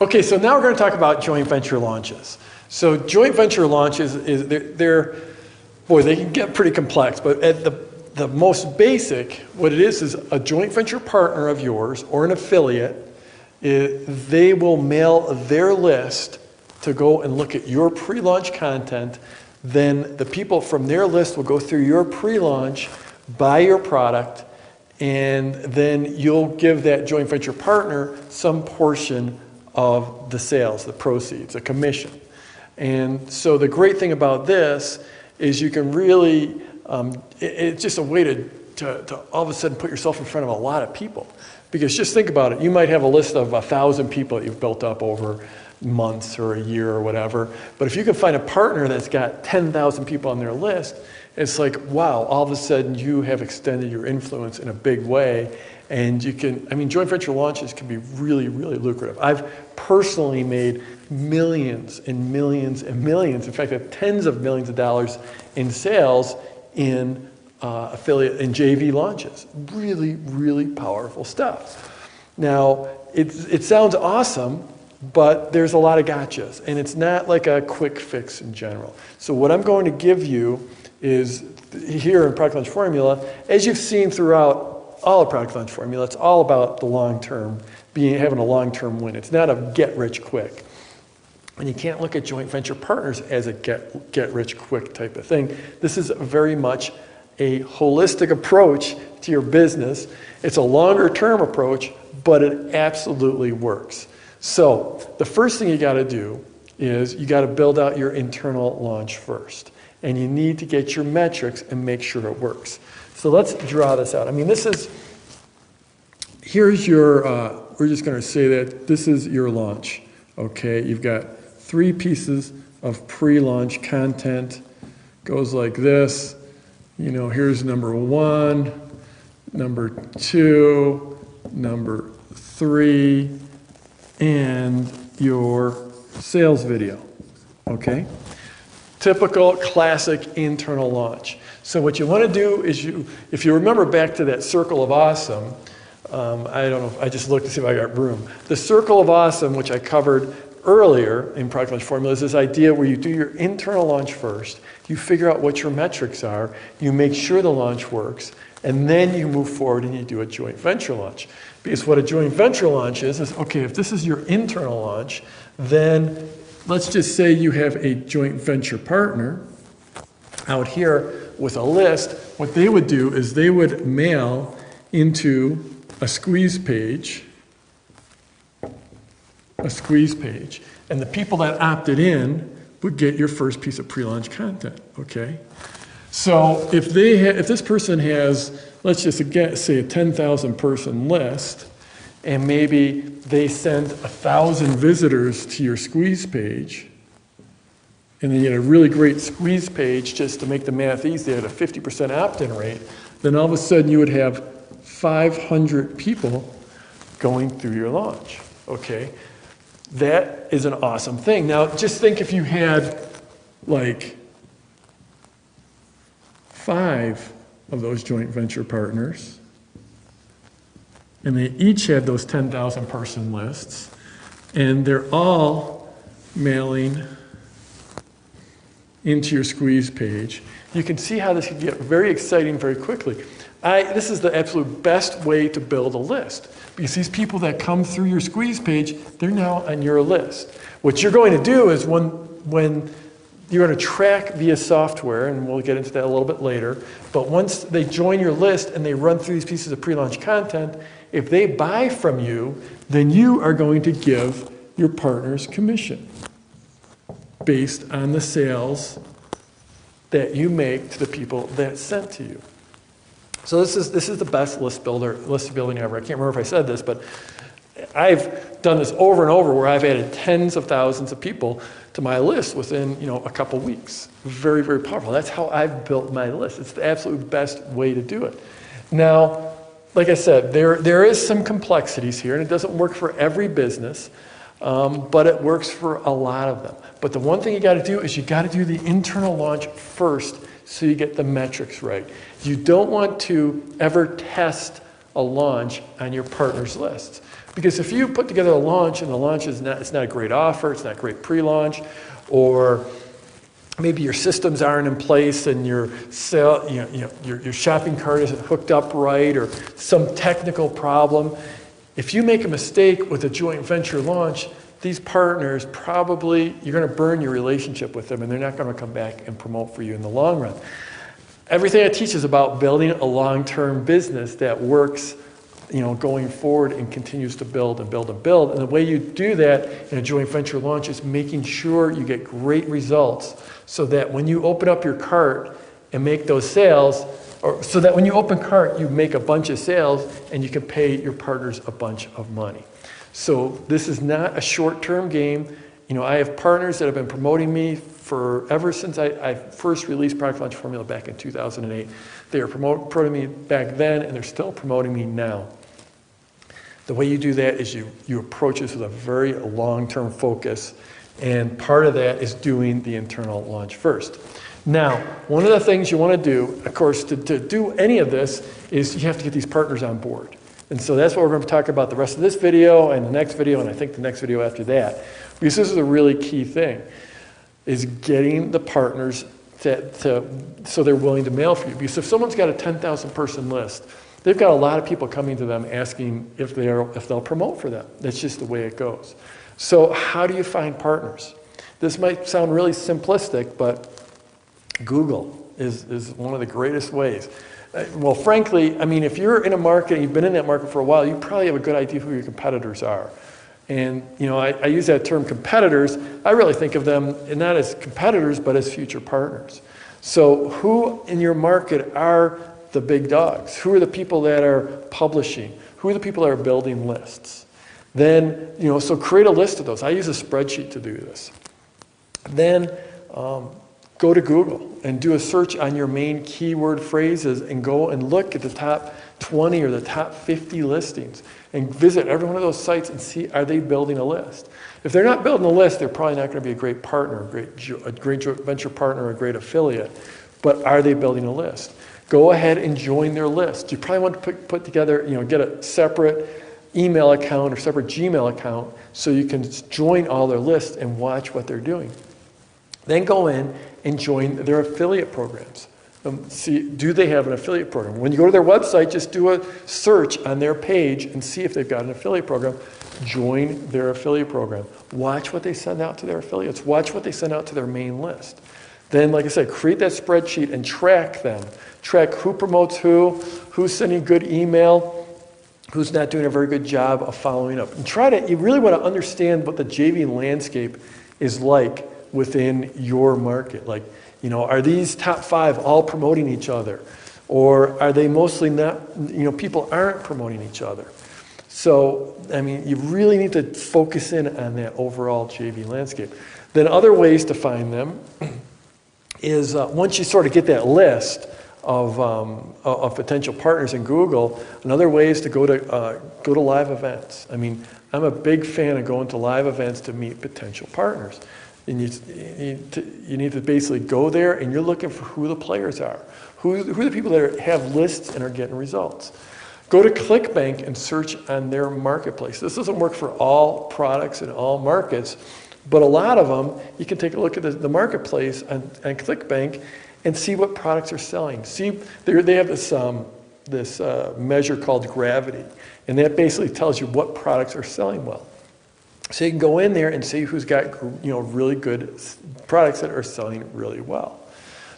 Okay, so now we're going to talk about joint venture launches. So joint venture launches, boy, they can get pretty complex, but at the most basic, what it is a joint venture partner of yours or an affiliate, they will mail their list to go and look at your pre-launch content. Then the people from their list will go through your pre-launch, buy your product, and then you'll give that joint venture partner some portion of the sales, the proceeds, a commission. And so the great thing about this is you can really, it's just a way to all of a sudden put yourself in front of a lot of people. Because just think about it, you might have a list of 1,000 people that you've built up over months or a year or whatever, but if you can find a partner that's got 10,000 people on their list, it's like, wow, all of a sudden you have extended your influence in a big way. And you can, I mean, joint venture launches can be really, really lucrative. I've personally made millions and millions and millions, in fact, I have tens of millions of dollars in sales in affiliate and JV launches. Really, really powerful stuff. Now, it sounds awesome, but there's a lot of gotchas, and it's not like a quick fix in general. So what I'm going to give you is here in Product Launch Formula, as you've seen throughout all of Product Launch Formula, it's all about the long term, having a long-term win. It's not a get rich quick. And you can't look at joint venture partners as a get rich quick type of thing. This is very much a holistic approach to your business. It's a longer term approach, but it absolutely works. So the first thing you got to do is you got to build out your internal launch first. And you need to get your metrics and make sure it works. So let's draw this out. I mean, here's your, we're just going to say that this is your launch. Okay, you've got 3 pieces of pre-launch content. Goes like this. You know, here's number 1, number 2, number 3, and your sales video. Okay? Typical, classic internal launch. So what you want to do is if you remember back to that circle of awesome, I don't know, I just looked to see if I got room. The circle of awesome, which I covered earlier in Product Launch Formula, is this idea where you do your internal launch first, you figure out what your metrics are, you make sure the launch works, and then you move forward and you do a joint venture launch. Because what a joint venture launch is okay, if this is your internal launch, then let's just say you have a joint venture partner out here with a list. What they would do is they would mail into a squeeze page, and the people that opted in would get your first piece of pre-launch content, okay? So if this person has, let's just say a 10,000 person list, and maybe they send 1,000 visitors to your squeeze page, and then you get a really great squeeze page just to make the math easy at a 50% opt-in rate, then all of a sudden you would have 500 people going through your launch, okay? That is an awesome thing. Now, just think if you had like 5 of those joint venture partners, and they each had those 10,000 person lists, and they're all mailing into your squeeze page. You can see how this can get very exciting very quickly. This is the absolute best way to build a list, because these people that come through your squeeze page, they're now on your list. What you're going to do is when you're going to track via software, and we'll get into that a little bit later, but once they join your list and they run through these pieces of pre-launch content, if they buy from you, then you are going to give your partners commission based on the sales that you make to the people that sent to you. So this is the best list building ever. I can't remember if I said this, but I've done this over and over where I've added tens of thousands of people to my list within a couple weeks. Very, very powerful. That's how I've built my list. It's the absolute best way to do it. Now, like I said, there is some complexities here, and it doesn't work for every business, but it works for a lot of them. But the one thing you got to do is you got to do the internal launch first so you get the metrics right. You don't want to ever test a launch on your partner's list. Because if you put together a launch and the launch is not, it's not a great offer, it's not great pre-launch, or maybe your systems aren't in place and your shopping cart isn't hooked up right, or some technical problem. If you make a mistake with a joint venture launch, these partners probably, you're going to burn your relationship with them and they're not going to come back and promote for you in the long run. Everything I teach is about building a long-term business that works, going forward and continues to build and build and build. And the way you do that in a joint venture launch is making sure you get great results so that when you open up your cart and make those sales, or so that when you open cart, you make a bunch of sales and you can pay your partners a bunch of money. So this is not a short-term game. I have partners that have been promoting me ever since I first released Product Launch Formula back in 2008. They were promoting me back then, and they're still promoting me now. The way you do that is you approach this with a very long-term focus, and part of that is doing the internal launch first. Now, one of the things you want to do, of course, to do any of this is you have to get these partners on board. And so that's what we're going to talk about the rest of this video and the next video, and I think the next video after that. Because this is a really key thing, is getting the partners so they're willing to mail for you. Because if someone's got a 10,000 person list, they've got a lot of people coming to them asking if they'll promote for them. That's just the way it goes. So how do you find partners? This might sound really simplistic, but Google is one of the greatest ways. Well, frankly, if you're in a market and you've been in that market for a while, you probably have a good idea who your competitors are. And I use that term competitors. I really think of them not as competitors, but as future partners. So who in your market are the big dogs? Who are the people that are publishing? Who are the people that are building lists? Then, so create a list of those. I use a spreadsheet to do this. Then go to Google and do a search on your main keyword phrases and go and look at the top 20 or the top 50 listings and visit every one of those sites and see, are they building a list? If they're not building a list, they're probably not going to be a great partner, a great venture partner, or a great affiliate. But are they building a list? Go ahead and join their list. You probably want to put together, get a separate email account or separate Gmail account so you can join all their lists and watch what they're doing. Then go in and join their affiliate programs. See, do they have an affiliate program? When you go to their website, just do a search on their page and see if they've got an affiliate program. Join their affiliate program. Watch what they send out to their affiliates. Watch what they send out to their main list. Then, like I said, create that spreadsheet and track them. Track who promotes who's sending good email, who's not doing a very good job of following up. And you really want to understand what the JV landscape is like within your market. Like, are these top 5 all promoting each other? Or are they mostly not, people aren't promoting each other? So, you really need to focus in on that overall JV landscape. Then other ways to find them is once you sort of get that list of potential partners in Google, another way is to go to live events. I'm a big fan of going to live events to meet potential partners. And you need to basically go there and you're looking for who the players are. Who are the people that have lists and are getting results. Go to ClickBank and search on their marketplace. This doesn't work for all products in all markets, but a lot of them, you can take a look at the marketplace on ClickBank and see what products are selling. See, they have this measure called gravity, and that basically tells you what products are selling well. So you can go in there and see who's got really good products that are selling really well.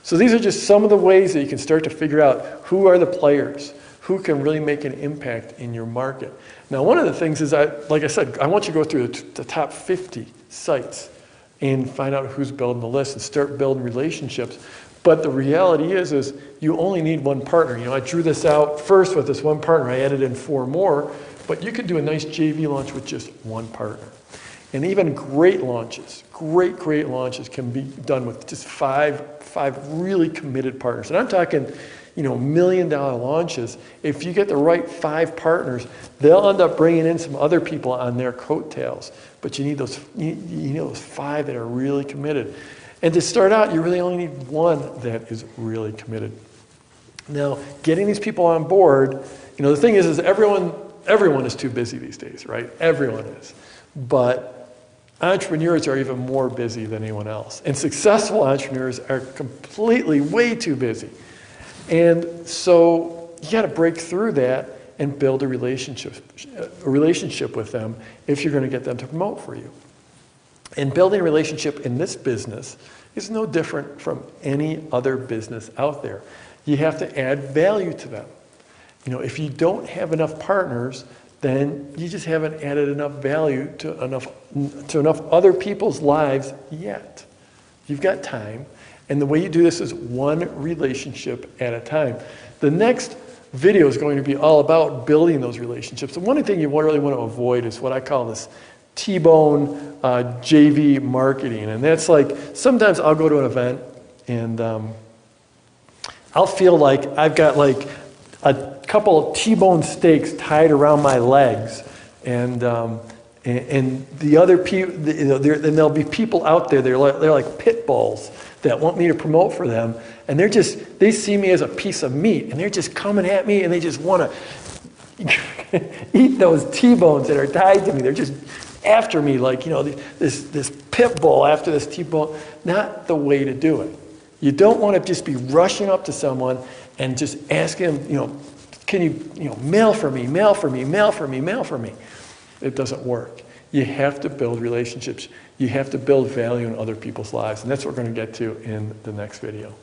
So these are just some of the ways that you can start to figure out who are the players, who can really make an impact in your market. Now, one of the things is, like I said, I want you to go through the top 50 sites and find out who's building the list and start building relationships. But the reality is you only need one partner. I drew this out first with this one partner. I added in 4 more, but you could do a nice JV launch with just one partner. And even great launches can be done with just five really committed partners. And I'm talking, $1 million launches. If you get the right 5 partners, they'll end up bringing in some other people on their coattails. But you need those 5 that are really committed. And to start out, you really only need 1 that is really committed. Now, getting these people on board, the thing is everyone everyone is too busy these days, right? Everyone is. But entrepreneurs are even more busy than anyone else. And successful entrepreneurs are completely way too busy. And so you got to break through that and build a relationship with them if you're going to get them to promote for you. And building a relationship in this business is no different from any other business out there. You have to add value to them. You know, if you don't have enough partners, then you just haven't added enough value to enough other people's lives yet. You've got time, and the way you do this is one relationship at a time. The next video is going to be all about building those relationships. And one thing you really want to avoid is what I call this T-bone JV marketing. And that's like, sometimes I'll go to an event and I'll feel like I've got like a couple of T-bone steaks tied around my legs, and the other people, and there'll be people out there. They're like pit bulls that want me to promote for them, and they see me as a piece of meat, and they're just coming at me, and they just want to eat those T-bones that are tied to me. They're just after me, like, you know, this pit bull after this T-bone. Not the way to do it. You don't want to just be rushing up to someone and just asking them, you know, can you mail for me, mail for me, mail for me, mail for me. It doesn't work. You have to build relationships. You have to build value in other people's lives. And that's what we're going to get to in the next video.